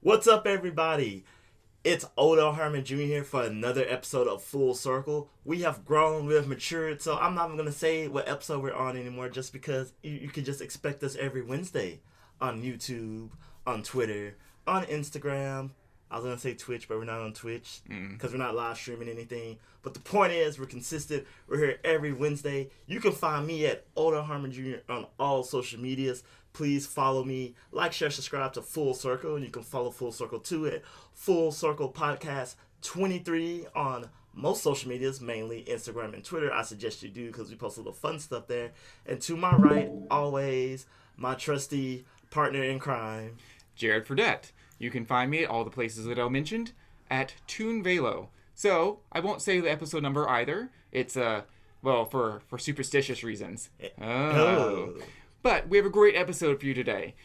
What's up, everybody? It's Odo Harmon Jr. here for another episode of Full Circle. We have grown, we have matured, so I'm not even going to say what episode we're on anymore just because you can just expect us every Wednesday on YouTube, on Twitter, on Instagram. I was going to say Twitch, but we're not on Twitch because we're not live streaming anything. But the point is, we're consistent. We're here every Wednesday. You can find me at Odo Harmon Jr. on all social medias. Please follow me, like, share, subscribe to Full Circle, and you can follow Full Circle 2 at Full Circle Podcast 23 on most social medias, mainly Instagram and Twitter. I suggest you do because we post a little fun stuff there. And to my right, always, my trusty partner in crime, Jared Fradette. You can find me at all the places that I mentioned at Toon Velo. So, I won't say the episode number either. It's, for superstitious reasons. Oh. But we have a great episode for you today.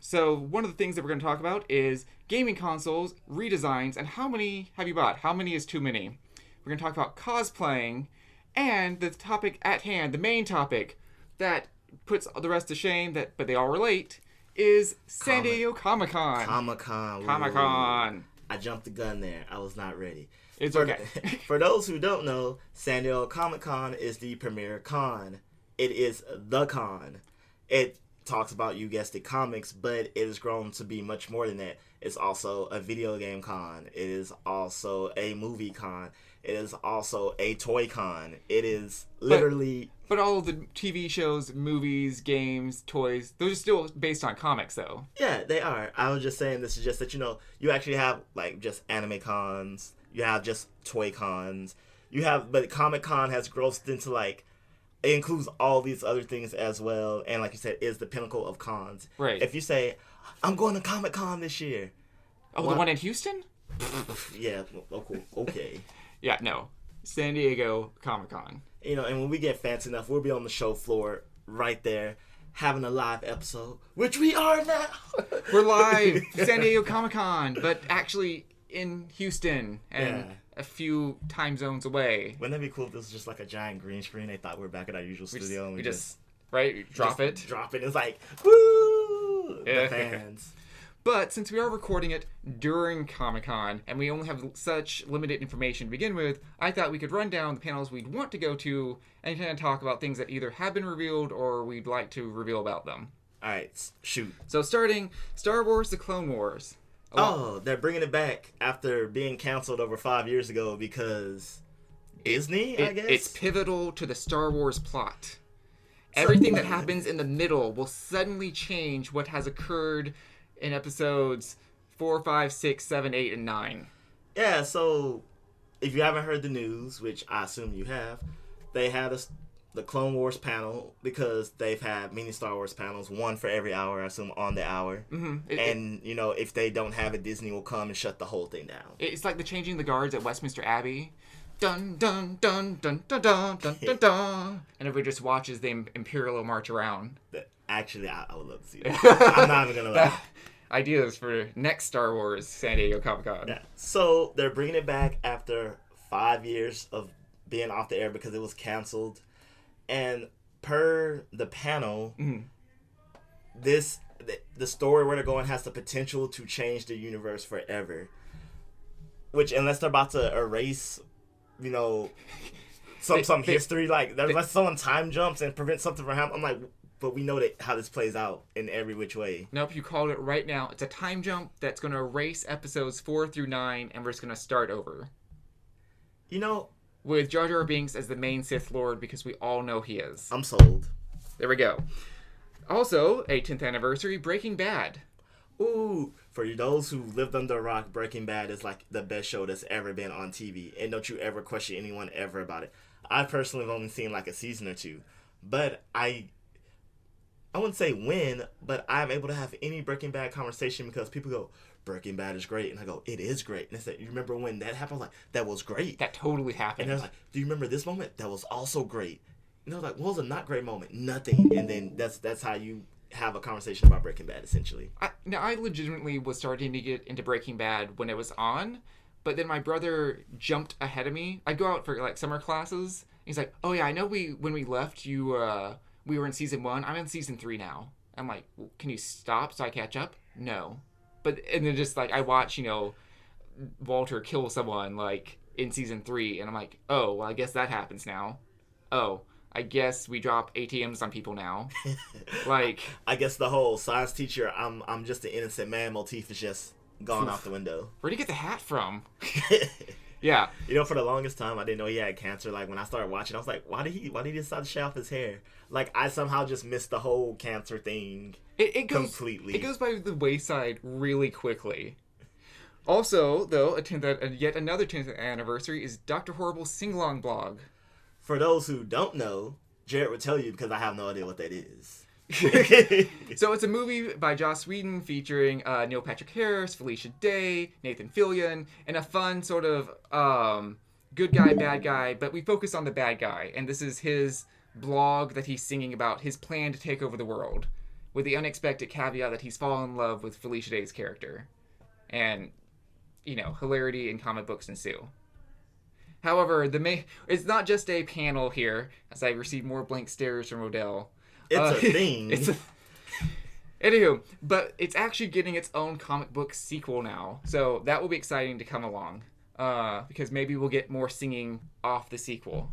So one of the things that we're gonna talk about is gaming consoles, redesigns, and how many have you bought? How many is too many? We're gonna talk about cosplaying, and the topic at hand, the main topic that puts the rest to shame, but they all relate, is San Diego Comic-Con. Comic-Con. I jumped the gun there. I was not ready. It's okay. For those who don't know, San Diego Comic-Con is the premier con. It is the con. It talks about, you guessed it, comics, but it has grown to be much more than that. It's also a video game con. It is also a movie con. It is also a toy con. It is literally... But all of the TV shows, movies, games, toys, those are still based on comics, though. Yeah, they are. I was just saying this is just that, you actually have, just anime cons. You have just toy cons. But Comic Con has grossed into, it includes all these other things as well, and like you said, is the pinnacle of cons. Right. If you say, I'm going to Comic Con this year. Oh, the one in Houston? Yeah, okay. Yeah, no. San Diego Comic-Con. And when we get fancy enough, we'll be on the show floor right there, having a live episode, which we are now. We're live, San Diego Comic-Con, but actually in Houston and a few time zones away. Wouldn't that be cool if this was just like a giant green screen? They thought we were back at our usual studio, and we just drop it. It's like, woo! The fans. But since we are recording it during Comic-Con, and we only have such limited information to begin with, I thought we could run down the panels we'd want to go to and kind of talk about things that either have been revealed or we'd like to reveal about them. Alright, shoot. So starting, Star Wars The Clone Wars. They're bringing it back after being canceled over 5 years ago because Disney, I guess? It's pivotal to the Star Wars plot. Everything that happens in the middle will suddenly change what has occurred in episodes 4, 5, 6, 7, 8, and 9. Yeah, so if you haven't heard the news, which I assume you have, they had the Clone Wars panel because they've had mini Star Wars panels, one for every hour, I assume, on the hour. Mm-hmm. If they don't have it, Disney will come and shut the whole thing down. It's like the changing the guards at Westminster Abbey. Dun, dun, dun, dun, dun, dun, dun, dun, dun. And everybody just watches the Imperial march around. Actually, I would love to see that. I'm not even going to lie. Ideas for next Star Wars San Diego Comic-Con. Yeah. So they're bringing it back after 5 years of being off the air because it was canceled. And per the panel, the story where they're going has the potential to change the universe forever. Which, unless they're about to erase, some history, unless someone time jumps and prevents something from happening, I'm like, but we know how this plays out in every which way. Nope, you called it right now. It's a time jump that's going to erase episodes 4 through 9, and we're just going to start over. With Jar Jar Binks as the main Sith Lord, because we all know he is. I'm sold. There we go. Also, 18th anniversary, Breaking Bad. Ooh, for those who lived under a rock, Breaking Bad is like the best show that's ever been on TV. And don't you ever question anyone ever about it. I personally have only seen like a season or two. But I wouldn't say win, but I'm able to have any Breaking Bad conversation because people go, Breaking Bad is great. And I go, it is great. And they say, you remember when that happened? I was like, that was great. That totally happened. And they're like, do you remember this moment? That was also great. And they're like, what was a not great moment? Nothing. And then that's how you have a conversation about Breaking Bad, essentially. I legitimately was starting to get into Breaking Bad when it was on, but then my brother jumped ahead of me. I'd go out for summer classes. He's like, oh yeah, I know when we left, we were in season 1. I'm in season 3 now. I'm like, well, can you stop so I catch up? No. and then just like I watch, Walter kill someone like in season 3, and I'm like, oh, well, I guess that happens now. Oh, I guess we drop ATMs on people now. Like, I guess the whole science teacher, I'm just an innocent man motif is just gone out the window. Where'd he get the hat from? Yeah. For the longest time, I didn't know he had cancer. Like, when I started watching, I was like, why did he decide to shave off his hair? Like, I somehow just missed the whole cancer thing it goes, completely. It goes by the wayside really quickly. Also, though, yet another 10th anniversary is Dr. Horrible's sing-along blog. For those who don't know, Jared would tell you because I have no idea what that is. So it's a movie by Joss Whedon featuring Neil Patrick Harris, Felicia Day, Nathan Fillion, and a fun sort of good guy, bad guy, but we focus on the bad guy. And this is his blog that he's singing about his plan to take over the world, with the unexpected caveat that he's fallen in love with Felicia Day's character. And, hilarity in comic books ensue. However, it's not just a panel here, as I receive more blank stares from Odell. It's a thing. Anywho, but it's actually getting its own comic book sequel now, so that will be exciting to come along. Because maybe we'll get more singing off the sequel.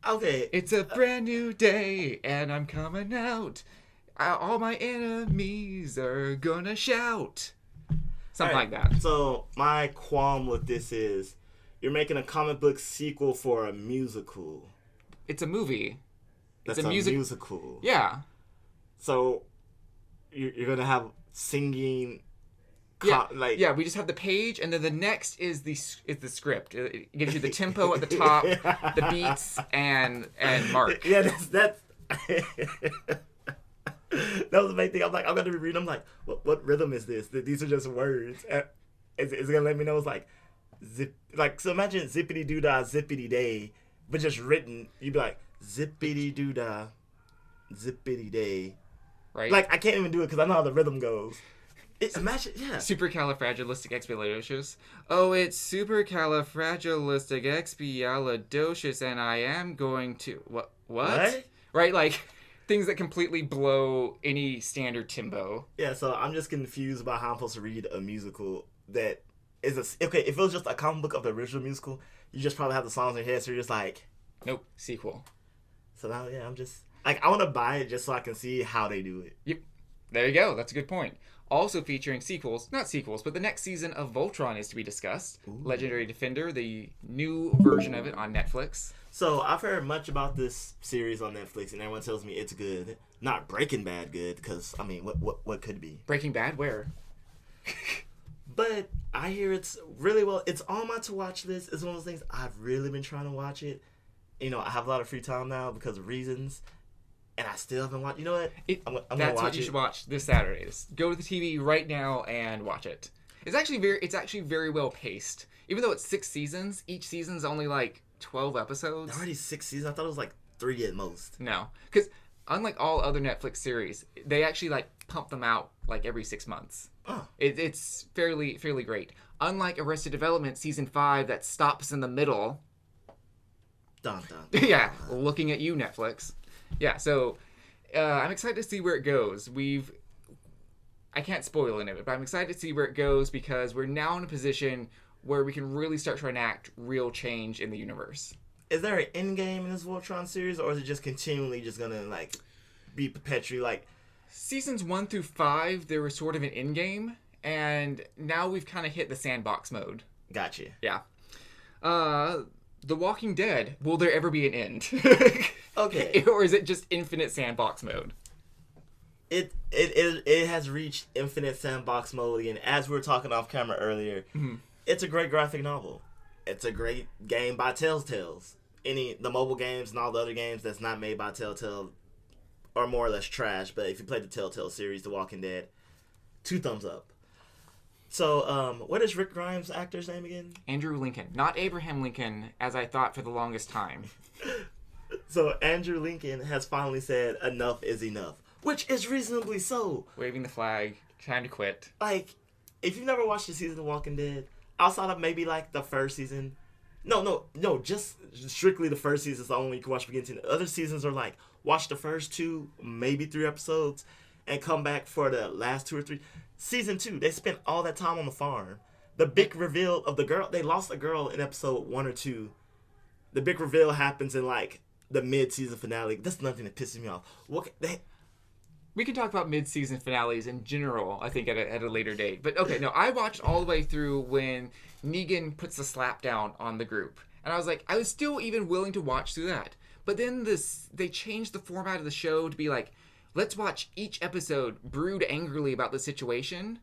Okay. It's a brand new day, and I'm coming out. All my enemies are gonna shout. Something like that. So, my qualm with this is, you're making a comic book sequel for a musical. It's a movie. It's a musical. Yeah. So, you're going to have singing... Yeah, we just have the page, and then the next is the script. It gives you the tempo at the top, the beats, and mark. Yeah, that's that was the main thing. I'm going to be reading. I'm like, what rhythm is this? These are just words. Is it going to let me know it's like, zip, like, so imagine zippity doo dah, zippity day, but just written. You'd be like, zippity doo dah, zippity day. Right. Like, I can't even do it because I know how the rhythm goes. Imagine, yeah. Supercalifragilisticexpialidocious. Oh, it's supercalifragilisticexpialidocious, and I am going to... What? Right, like, things that completely blow any standard tempo. Yeah, so I'm just confused about how I'm supposed to read a musical that is okay, if it was just a comic book of the original musical, you just probably have the songs in your head, so you're just like... Nope, sequel. So now, yeah, I'm just... Like, I want to buy it just so I can see how they do it. Yep. There you go. That's a good point. Also featuring not sequels, but the next season of Voltron is to be discussed. Ooh. Legendary Defender, the new version of it on Netflix. So, I've heard much about this series on Netflix, and everyone tells me it's good. Not Breaking Bad good, because, I mean, what could be? Breaking Bad? Where? But I hear it's really well. It's on my to-watch list. It's one of those things I've really been trying to watch it. I have a lot of free time now because of reasons. And I still haven't watched. You know what? I'm gonna watch That's what you should watch this Saturday. Just go to the TV right now and watch it. It's actually very well paced. Even though it's 6 seasons, each season's only like 12 episodes. Already 6 seasons. I thought it was like 3 at most. No, because unlike all other Netflix series, they actually like pump them out like every 6 months. Oh. It's fairly great. Unlike Arrested Development season 5 that stops in the middle. Dun, dun, dun. Yeah, looking at you, Netflix. Yeah, so I'm excited to see where it goes. I can't spoil any of it, but I'm excited to see where it goes because we're now in a position where we can really start to enact real change in the universe. Is there an end game in this Voltron series, or is it just continually just gonna like be perpetually like? Seasons 1 through 5, there was sort of an end game, and now we've kind of hit the sandbox mode. Gotcha. Yeah. The Walking Dead. Will there ever be an end? Okay. Or is it just infinite sandbox mode? It has reached infinite sandbox mode, and as we were talking off camera earlier, It's a great graphic novel. It's a great game by Telltales. The mobile games and all the other games that's not made by Telltale are more or less trash, but if you play the Telltale series, The Walking Dead, 2 thumbs up. So, what is Rick Grimes' actor's name again? Andrew Lincoln. Not Abraham Lincoln, as I thought for the longest time. So, Andrew Lincoln has finally said enough is enough. Which is reasonably so. Waving the flag. Time to quit. Like, if you've never watched the season of Walking Dead, outside of maybe, like, the first season... No, just strictly the first season is the only one you can watch beginning to end. Other seasons are like, watch the first 2, maybe 3 episodes, and come back for the last 2 or 3. Season 2, they spent all that time on the farm. The big reveal of the girl, they lost a girl in episode 1 or 2. The big reveal happens in like the mid-season finale. That's nothing that pisses me off. We can talk about mid-season finales in general, I think, at a later date. But okay, no, I watched all the way through when Negan puts the slap down on the group. And I was like, I was still even willing to watch through that. But then they changed the format of the show to be like, let's watch each episode brood angrily about the situation,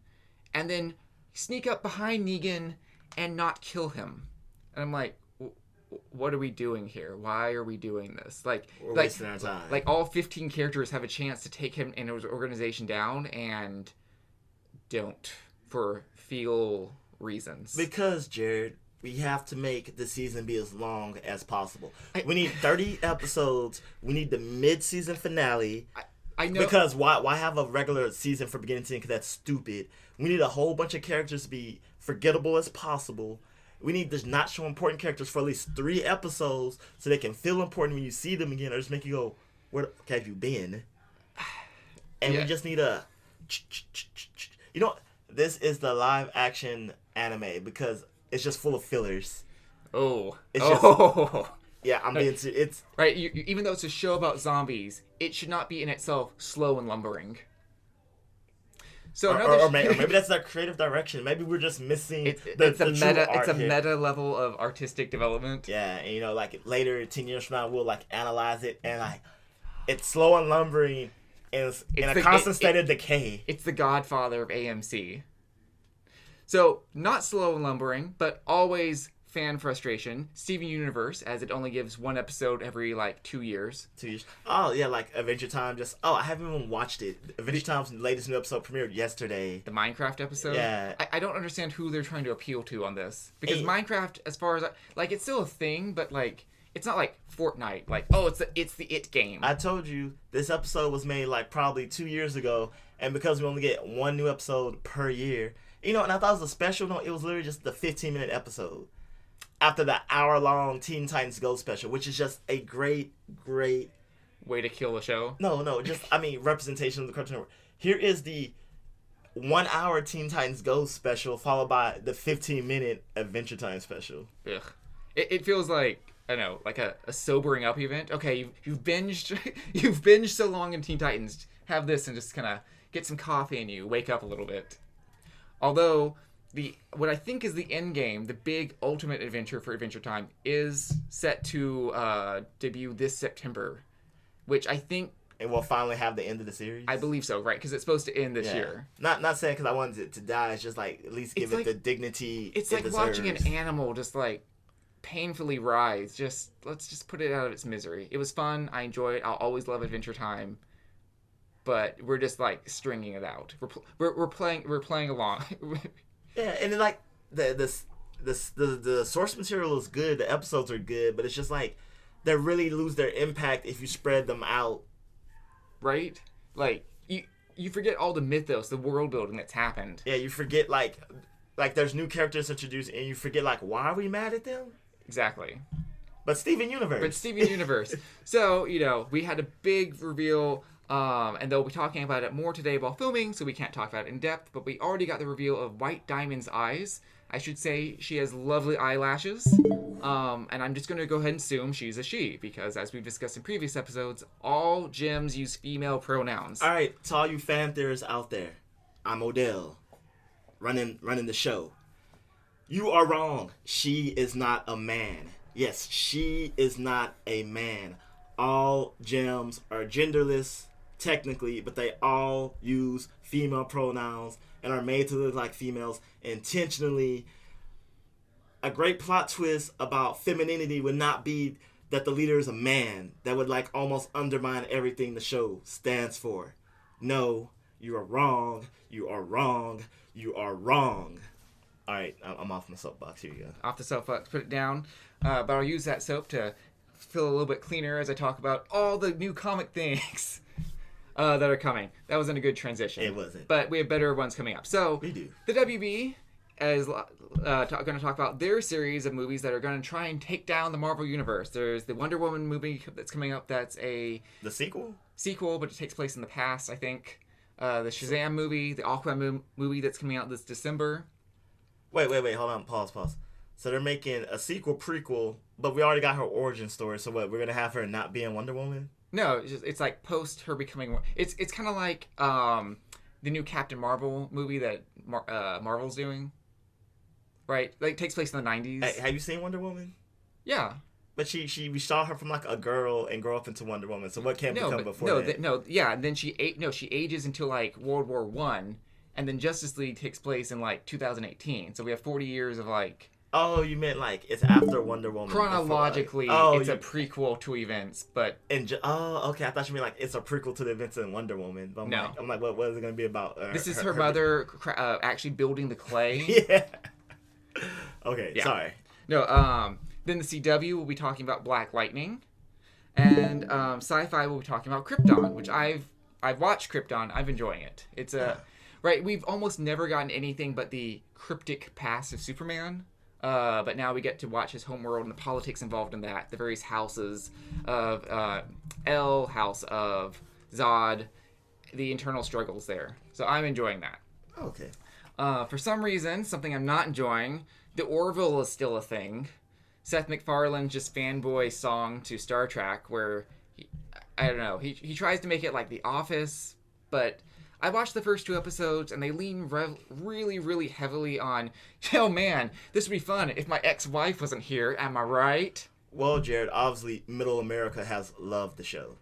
and then sneak up behind Negan and not kill him. And I'm like, what are we doing here? Why are we doing this? We're wasting our time. Like all 15 characters have a chance to take him and his organization down, and don't for feel reasons. Because, Jared, we have to make the season be as long as possible. We need 30 episodes. We need the mid-season finale. I know. Because why have a regular season for beginning to end? Because that's stupid. We need a whole bunch of characters to be forgettable as possible. We need to not show important characters for at least 3 episodes so they can feel important when you see them again, or just make you go, where the fuck have you been? And we just need a... You know, this is the live action anime because it's just full of fillers. Yeah, I'm being... It's... Right, even though it's a show about zombies, it should not be in itself slow and lumbering. So or maybe that's their creative direction. Maybe we're just missing it's a meta level of artistic development. Yeah, and like later 10 years from now we'll like analyze it and like it's slow and lumbering and it's in a constant state of decay. It's the Godfather of AMC. So not slow and lumbering, but always fan frustration. Steven Universe, as it only gives 1 episode every like 2 years. 2 years. Oh yeah, like Adventure Time. I haven't even watched it. Adventure Time's latest new episode premiered yesterday. The Minecraft episode. Yeah. I don't understand who they're trying to appeal to on this, because Minecraft, as far as it's still a thing, but like it's not like Fortnite. Like it's the it game. I told you this episode was made like probably 2 years ago, and because we only get 1 new episode per year, and I thought it was a special. No, it was literally just the 15-minute episode after the hour-long Teen Titans Go special, which is just a great way to kill the show. No, just representation of the Cartoon Network. Here is the 1-hour Teen Titans Go special, followed by the 15-minute Adventure Time special. Ugh. It feels like, I don't know, like a sobering up event. Okay, you've binged so long in Teen Titans. Have this and just kind of get some coffee and you wake up a little bit. Although what I think is the end game, the big ultimate adventure for Adventure Time, is set to debut this September, which I think... And we'll finally have the end of the series? I believe so, right, because it's supposed to end this year. Not saying because I wanted it to die, it's just like, at least give it the dignity it's like deserves. Watching an animal just like painfully rise. Let's just put it out of its misery. It was fun, I enjoy it, I'll always love Adventure Time. But we're just like stringing it out. We're playing along. Yeah, and then like the source material is good, the episodes are good, but it's just like they really lose their impact if you spread them out. Right? Like you forget all the mythos, the world building that's happened. Yeah, you forget like there's new characters introduced and you forget like why are we mad at them? Exactly. But Steven Universe. So, we had a big reveal. And they'll be talking about it more today while filming, so we can't talk about it in depth, but we already got the reveal of White Diamond's eyes. I should say she has lovely eyelashes, and I'm just going to go ahead and assume she's a she, because as we've discussed in previous episodes, all gems use female pronouns. Alright, to all you fan theorists out there, I'm Odell, running the show. You are wrong. She is not a man. Yes, she is not a man. All gems are genderless, technically, but they all use female pronouns and are made to look like females intentionally. A great plot twist about femininity would not be that the leader is a man. That would like almost undermine everything the show stands for. No, you are wrong. You are wrong. You are wrong. All right, I'm off my soapbox. Here you go. Off the soapbox, put it down. But I'll use that soap to feel a little bit cleaner as I talk about all the new comic things that are coming. That wasn't a good transition. It wasn't. But we have better ones coming up. So we do. The WB is going to talk about their series of movies that are going to try and take down the Marvel Universe. There's the Wonder Woman movie that's coming up. That's the sequel? Sequel, but it takes place in the past, I think. the Shazam movie, the Aquaman movie that's coming out this December. Wait, hold on, pause. So they're making a sequel prequel, but we already got her origin story. So what? We're gonna have her not be in Wonder Woman? No, it's like post her becoming. It's kind of like the new Captain Marvel movie that Marvel's doing, right? Like, it takes place in the 90s. Hey, have you seen Wonder Woman? Yeah. But we saw her from like a girl and grow up into Wonder Woman. So what can become before that? And then she ages until like World War I, and then Justice League takes place in like 2018. So we have 40 years of like. Oh, you meant like it's after Wonder Woman. Chronologically, it's a prequel to events, but okay. I thought you meant like it's a prequel to the events in Wonder Woman. But I'm like, what is it going to be about? This is her mother actually building the clay. Yeah. Okay. Yeah. Sorry. No. Then the CW will be talking about Black Lightning, and Sci-Fi will be talking about Krypton, which I've watched Krypton. I'm enjoying it. It's right. We've almost never gotten anything but the cryptic past of Superman. But now we get to watch his homeworld and the politics involved in that, the various houses of El, House of Zod, the internal struggles there. So I'm enjoying that. Okay. For some reason, something I'm not enjoying, the Orville is still a thing. Seth MacFarlane's just fanboy song to Star Trek, where he tries to make it like The Office, but I watched the first 2 episodes, and they lean really, really heavily on, oh man, this would be fun if my ex-wife wasn't here, am I right? Well, Jared, obviously, Middle America has loved the show.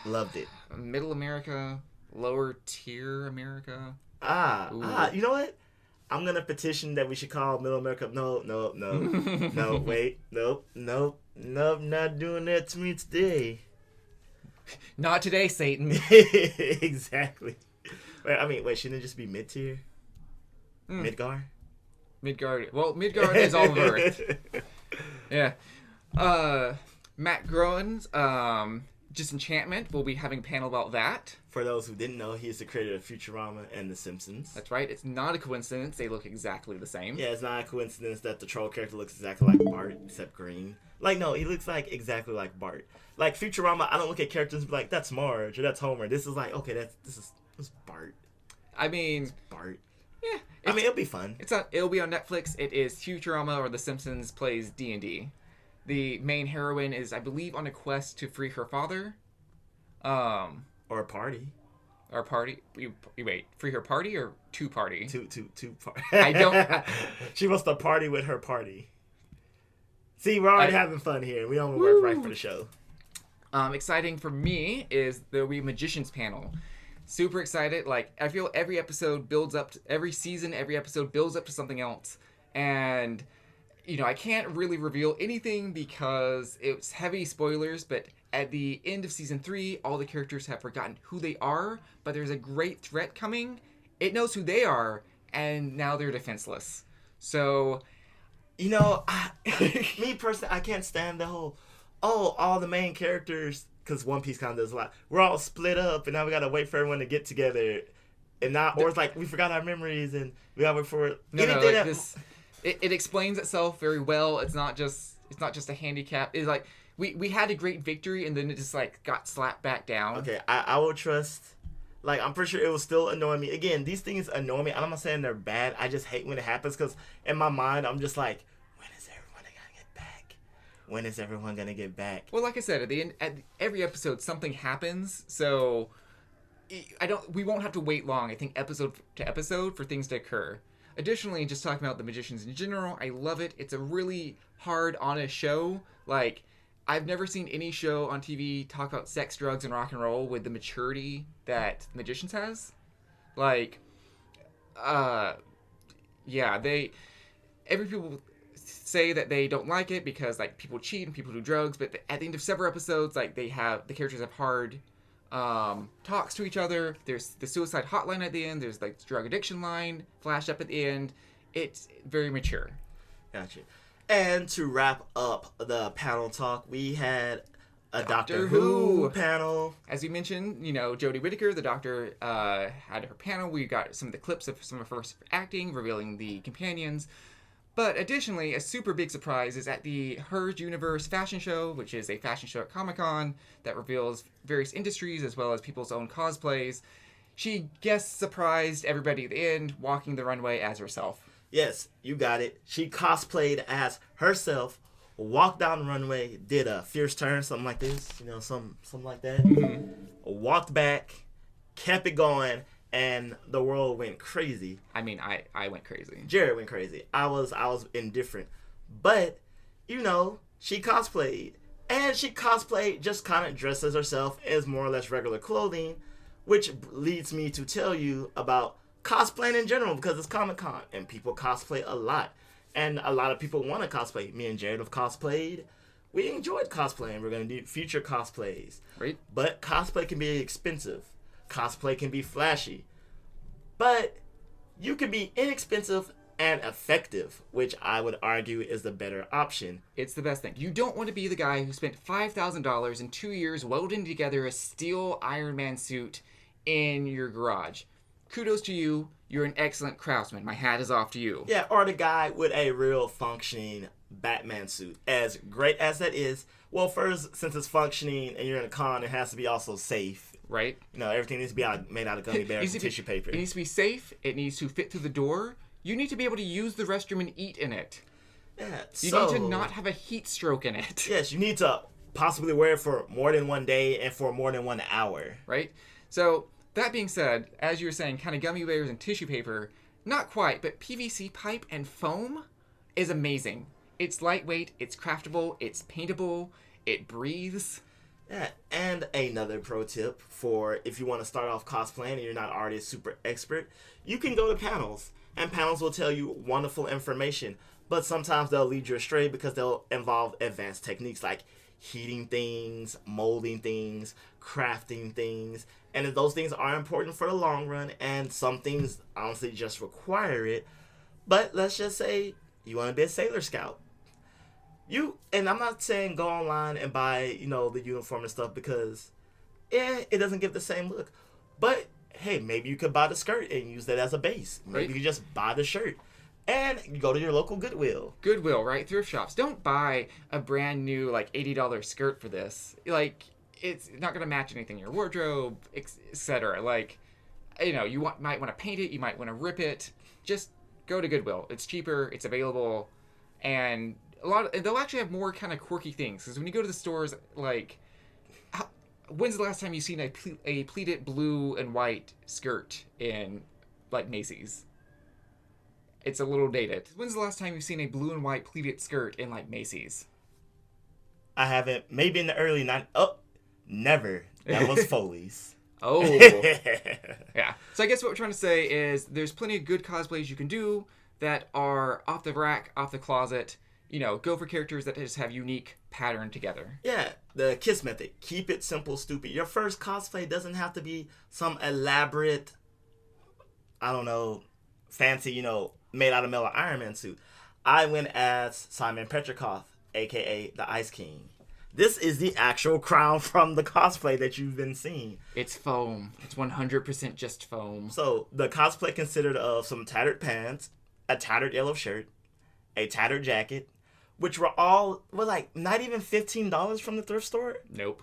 Loved it. Middle America, lower tier America. You know what? I'm going to petition that we should call Middle America. No, wait. Nope, not doing that to me today. Not today, Satan. Exactly. Wait, shouldn't it just be mid-tier? Midgar? Midgard. Well, Midgard is all of Earth. Yeah. Matt Groen's Disenchantment. We'll be having a panel about that. For those who didn't know, he is the creator of Futurama and The Simpsons. That's right. It's not a coincidence. They look exactly the same. Yeah, it's not a coincidence that the troll character looks exactly like Bart, except green. Like, no, he looks like exactly like Bart. Like, Futurama, I don't look at characters and be like, that's Marge or that's Homer. This is like, okay, this is Bart. I mean... It's Bart. Yeah. It'll be fun. It'll be on Netflix. It is Futurama or The Simpsons plays D&D. The main heroine is, I believe, on a quest to free her father. Or a party. Or party. Wait, free her party or two party? Two party. I don't... She wants to party with her party. See, we're already having fun here. We don't work right for the show. Exciting for me is there'll be a Magicians panel. Super excited. Like, I feel every episode builds up to, every episode builds up to something else. And, I can't really reveal anything because it's heavy spoilers, but at the end of season 3, all the characters have forgotten who they are, but there's a great threat coming. It knows who they are, and now they're defenseless. So, me personally, I can't stand the whole, all the main characters, because One Piece kind of does a lot. We're all split up, and now we got to wait for everyone to get together. And now, or it's like, we forgot our memories, and we got to wait for this. It explains itself very well. It's not just a handicap. It's like, we had a great victory, and then it just, like, got slapped back down. Okay, I will trust... Like, I'm pretty sure it will still annoy me. Again, these things annoy me. I'm not saying they're bad. I just hate when it happens, because in my mind, I'm just like, when is everyone going to get back? When is everyone going to get back? Well, like I said, at every episode, something happens, so we won't have to wait long, I think, episode to episode for things to occur. Additionally, just talking about the Magicians in general, I love it. It's a really hard, honest show. Like, I've never seen any show on TV talk about sex, drugs, and rock and roll with the maturity that Magicians has. Like, every people say that they don't like it because, like, people cheat and people do drugs, but at the end of several episodes, like, the characters have hard talks to each other. There's the suicide hotline at the end. There's, like, the drug addiction line flash up at the end. It's very mature. Gotcha. And to wrap up the panel talk, we had a Doctor Who panel. As we mentioned, Jodie Whittaker, the Doctor, had her panel. We got some of the clips of some of her acting, revealing the companions. But additionally, a super big surprise is at the Hers Universe fashion show, which is a fashion show at Comic-Con that reveals various industries as well as people's own cosplays. she guest surprised everybody at the end, walking the runway as herself. Yes, you got it. She cosplayed as herself, walked down the runway, did a fierce turn, something like this, something like that. Walked back, kept it going, and the world went crazy. I mean, I went crazy. Jared went crazy. I was indifferent. But, she cosplayed. And she cosplayed just kind of dressed as herself as more or less regular clothing, which leads me to tell you about cosplaying in general, because it's Comic-Con and people cosplay a lot. And a lot of people want to cosplay. Me and Jared have cosplayed. We enjoyed cosplaying. We're going to do future cosplays. Right. But cosplay can be expensive. Cosplay can be flashy. But you can be inexpensive and effective, which I would argue is the better option. It's the best thing. You don't want to be the guy who spent $5,000 in 2 years welding together a steel Iron Man suit in your garage. Kudos to you. You're an excellent craftsman. My hat is off to you. Yeah, or the guy with a real functioning Batman suit. As great as that is, well, first, since it's functioning and you're in a con, it has to be also safe. Right. Everything needs to be made out of gummy bears and tissue paper. It needs to be safe. It needs to fit through the door. You need to be able to use the restroom and eat in it. Yeah, you need to not have a heat stroke in it. Yes, you need to possibly wear it for more than one day and for more than 1 hour. Right? So, that being said, as you were saying, kind of gummy bears and tissue paper, not quite, but PVC pipe and foam is amazing. It's lightweight, it's craftable, it's paintable, it breathes. Yeah, and another pro tip for if you want to start off cosplaying and you're not already a super expert, you can go to panels, and panels will tell you wonderful information, but sometimes they'll lead you astray because they'll involve advanced techniques like heating things, molding things, crafting things, and those things are important for the long run, and some things honestly just require it. But let's just say you want to be a Sailor Scout. And I'm not saying go online and buy, the uniform and stuff, because it doesn't give the same look. But hey, maybe you could buy the skirt and use that as a base. Maybe you just buy the shirt. And you go to your local Goodwill. Goodwill, right? Thrift shops. Don't buy a brand new, $80 skirt for this. It's not going to match anything in your wardrobe, etc. You might want to paint it. You might want to rip it. Just go to Goodwill. It's cheaper. It's available. And they'll actually have more kind of quirky things. Because when you go to the stores, when's the last time you've seen a pleated blue and white skirt in, Macy's? It's a little dated. When's the last time you've seen a blue and white pleated skirt in, Macy's? I haven't. Maybe in the early 90s. Oh, never. That was Foley's. Oh. Yeah. So I guess what we're trying to say is there's plenty of good cosplays you can do that are off the rack, off the closet. Go for characters that just have unique pattern together. Yeah, the KISS method. Keep it simple, stupid. Your first cosplay doesn't have to be some elaborate, fancy, made out of metal Iron Man suit. I went as Simon Petrikov, a.k.a. the Ice King. This is the actual crown from the cosplay that you've been seeing. It's foam. It's 100% just foam. So, the cosplay consisted of some tattered pants, a tattered yellow shirt, a tattered jacket, which were all, not even $15 from the thrift store? Nope.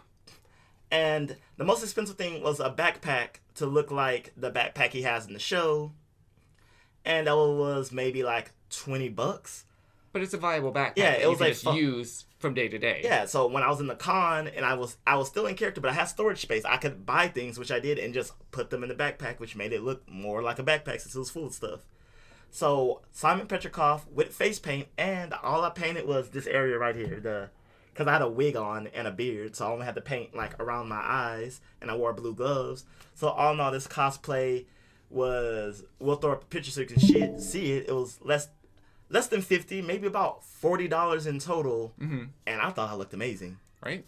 And the most expensive thing was a backpack to look like the backpack he has in the show. And that was maybe $20. But it's a viable backpack. Yeah, it was just use from day to day. Yeah, so when I was in the con and I was still in character, but I had storage space, I could buy things, which I did, and just put them in the backpack, which made it look more like a backpack since it was full of stuff. So Simon Petrikov with face paint, and all I painted was this area right here, because I had a wig on and a beard, so I only had to paint around my eyes, and I wore blue gloves. So all in all, this cosplay was, we'll throw up a picture so you can see it. It was less than $50, maybe about $40 in total, and I thought I looked amazing. Right.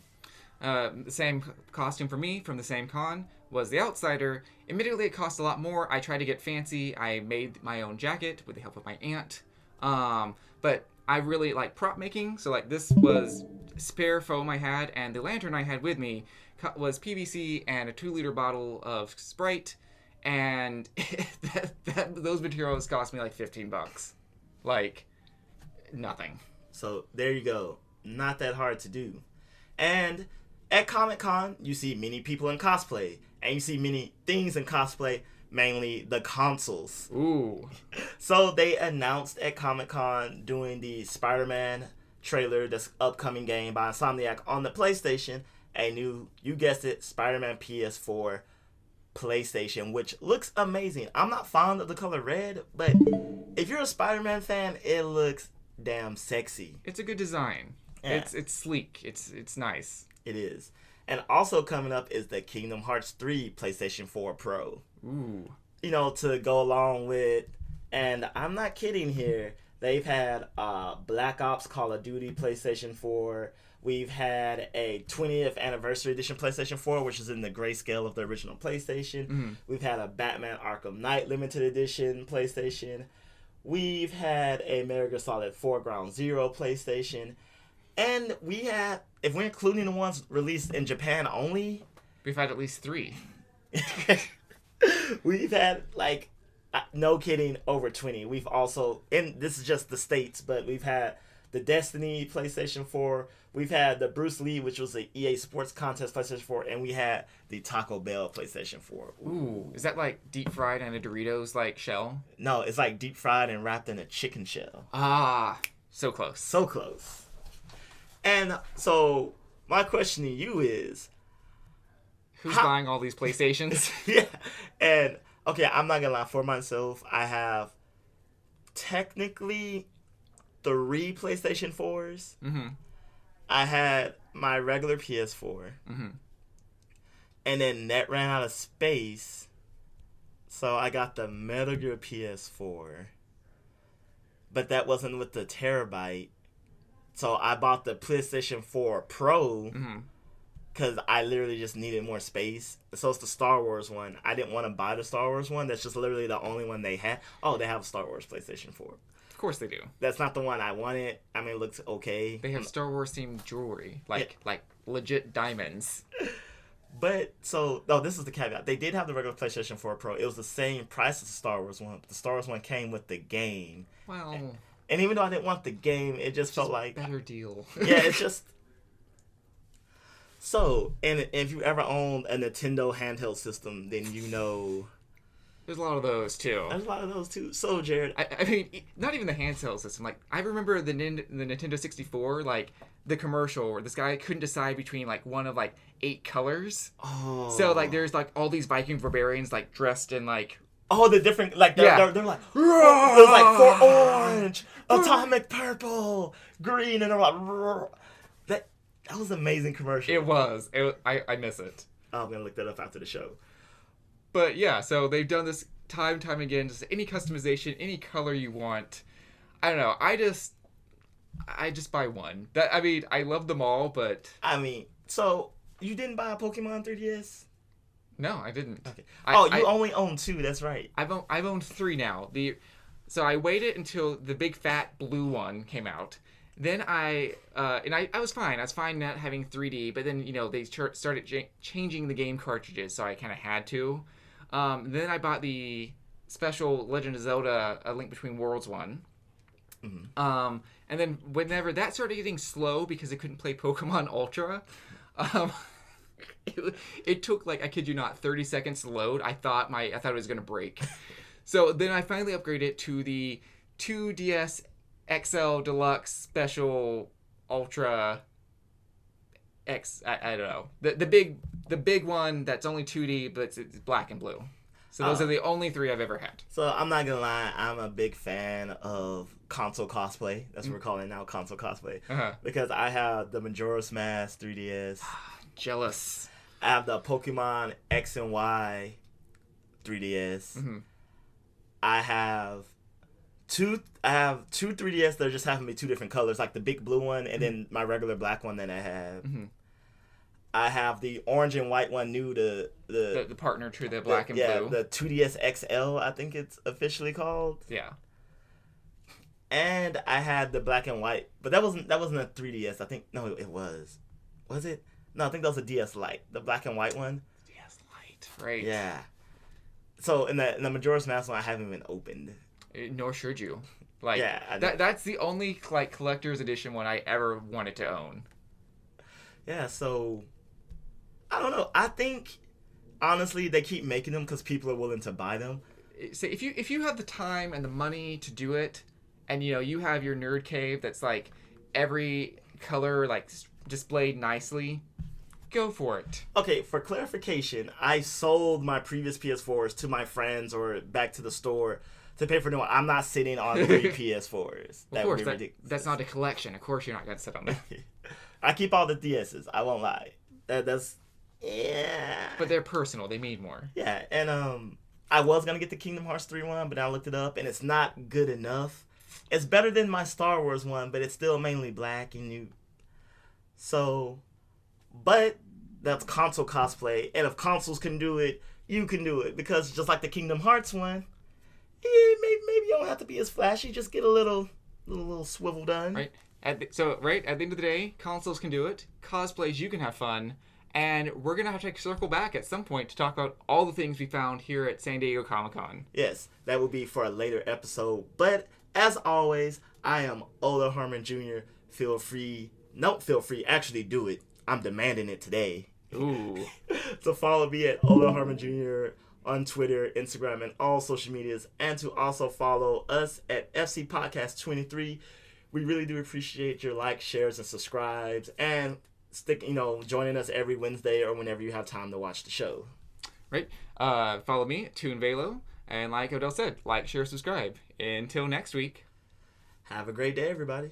The same costume for me from the same con was the Outsider. Admittedly, it cost a lot more. I tried to get fancy. I made my own jacket with the help of my aunt. But I really like prop making. So this was spare foam I had, and the lantern I had with me was PVC and a 2-liter bottle of Sprite, and those materials cost me $15. Nothing. So there you go. Not that hard to do. And at Comic-Con, you see many people in cosplay. and you see many things in cosplay, mainly the consoles. Ooh. So they announced at Comic-Con doing the Spider-Man trailer, this upcoming game by Insomniac on the PlayStation, a new, you guessed it, Spider-Man PS4 PlayStation, which looks amazing. I'm not fond of the color red, but if you're a Spider-Man fan, it looks damn sexy. It's a good design. Yeah. It's sleek. It's nice. It is. And also coming up is the Kingdom Hearts 3 PlayStation 4 Pro. Ooh. You know, to go along with, and I'm not kidding here, they've had Black Ops Call of Duty PlayStation 4. We've had a 20th Anniversary Edition PlayStation 4, which is in the grayscale of the original PlayStation. Mm-hmm. We've had a Batman Arkham Knight Limited Edition PlayStation. We've had a Metal Gear Solid 4 Ground Zero PlayStation. And we had, if we're including the ones released in Japan only, we've had at least 3. We've had, like, no kidding, over 20. We've also, and this is just the States, but we've had the Destiny PlayStation 4. We've had the Bruce Lee, which was the EA Sports Contest PlayStation 4. And we had the Taco Bell PlayStation 4. Ooh. Is that like deep fried in a Doritos, like, shell? No, it's like deep fried and wrapped in a chicken shell. Ah, so close. So close. And so, my question to you is, who's buying all these PlayStations? Yeah. And, okay, I'm not going to lie. For myself, I have technically 3 PlayStation 4s. Mm-hmm. I had my regular PS4. Mm-hmm. And then that ran out of space. So I got the Metal Gear PS4. But that wasn't with the terabyte. So I bought the PlayStation 4 Pro. Mm-hmm. Because I literally just needed more space. So it's the Star Wars one. I didn't want to buy the Star Wars one. That's just literally the only one they had. Oh, they have a Star Wars PlayStation 4. Of course they do. That's not the one I wanted. I mean, it looks okay. They have Star Wars themed jewelry. Like legit diamonds. But, so, oh, this is the caveat. They did have the regular PlayStation 4 Pro. It was the same price as the Star Wars one. But the Star Wars one came with the game. Well. And even though I didn't want the game, it just felt like... better deal. Yeah, it's just... So, and if you ever owned a Nintendo handheld system, then you know... There's a lot of those, too. There's a lot of those, too. So, Jared... I mean, not even the handheld system. Like, I remember the Nintendo 64, like, the commercial where this guy couldn't decide between, like, one of, like, 8 colors. Oh. So, like, there's, like, all these Viking barbarians, like, dressed in, like... Oh, the different... Like, they're like... It was, like, for orange, atomic purple, green, and they're like... That was an amazing commercial. It was. I miss it. Oh, I'm going to look that up after the show. But yeah, so they've done this time and time again. Just any customization, any color you want. I don't know. I just buy one. I mean, I love them all, but... I mean, so you didn't buy a Pokemon 3DS? No, I didn't. Okay. You only own 2. That's right. I've owned 3 now. So I waited until the big fat blue one came out. Then I was fine. I was fine not having 3D, but then, you know, they started changing the game cartridges, so I kind of had to. Then I bought the special Legend of Zelda A Link Between Worlds one. Mm-hmm. And then whenever that started getting slow because I couldn't play Pokemon Ultra, it took, like, I kid you not, 30 seconds to load. I thought it was going to break. So then I finally upgraded to the 2DS XL Deluxe Special Ultra X. I don't know, the big one that's only 2D, but it's black and blue. So those are the only 3 I've ever had. So I'm not gonna lie, I'm a big fan of console cosplay. That's what we're calling it now, console cosplay. Uh-huh. Because I have the Majora's Mask 3DS. Jealous. I have the Pokemon X and Y 3DS. Mm-hmm. I have two 3DS that just happen to be 2 different colors, like the big blue one and then my regular black one that I have. Mm-hmm. I have the orange and white one, the partner to the black and blue. Yeah, the 2DS XL, I think it's officially called. Yeah. And I had the black and white, but that wasn't a 3DS. I think it was. Was it? No, I think that was a DS Lite, the black and white one. DS Lite, right? Yeah. So in the Majora's Mask one, I haven't even opened. Nor should you. Like, yeah, that's the only, like, collector's edition one I ever wanted to own. Yeah, so I don't know. I think honestly, they keep making them because people are willing to buy them. So if you have the time and the money to do it, and you have your nerd cave that's like every color like displayed nicely, go for it. Okay, for clarification, I sold my previous PS4s to my friends or back to the store to pay for new one. I'm not sitting on 3 PS4s. Of course, that's not a collection. Of course, you're not gonna sit on that. I keep all the DSs. I won't lie. That's yeah. But they're personal. They mean more. Yeah, and I was gonna get the Kingdom Hearts 3 one, but I looked it up and it's not good enough. It's better than my Star Wars one, but it's still mainly black and but that's console cosplay, and if consoles can do it, you can do it, because just like the Kingdom Hearts one, maybe you don't have to be as flashy. Just get a little swivel done. Right. At the end of the day, consoles can do it. Cosplays, you can have fun. And we're going to have to circle back at some point to talk about all the things we found here at San Diego Comic-Con. Yes, that will be for a later episode. But as always, I am Ola Harmon Jr. Feel free, actually do it. I'm demanding it today. Ooh. To follow me at Ola Harmon Jr. on Twitter, Instagram, and all social medias. And to also follow us at FC Podcast 23. We really do appreciate your likes, shares, and subscribes. And joining us every Wednesday or whenever you have time to watch the show. Right. Follow me at Toon Velo, and like Odell said, like, share, subscribe. Until next week. Have a great day, everybody.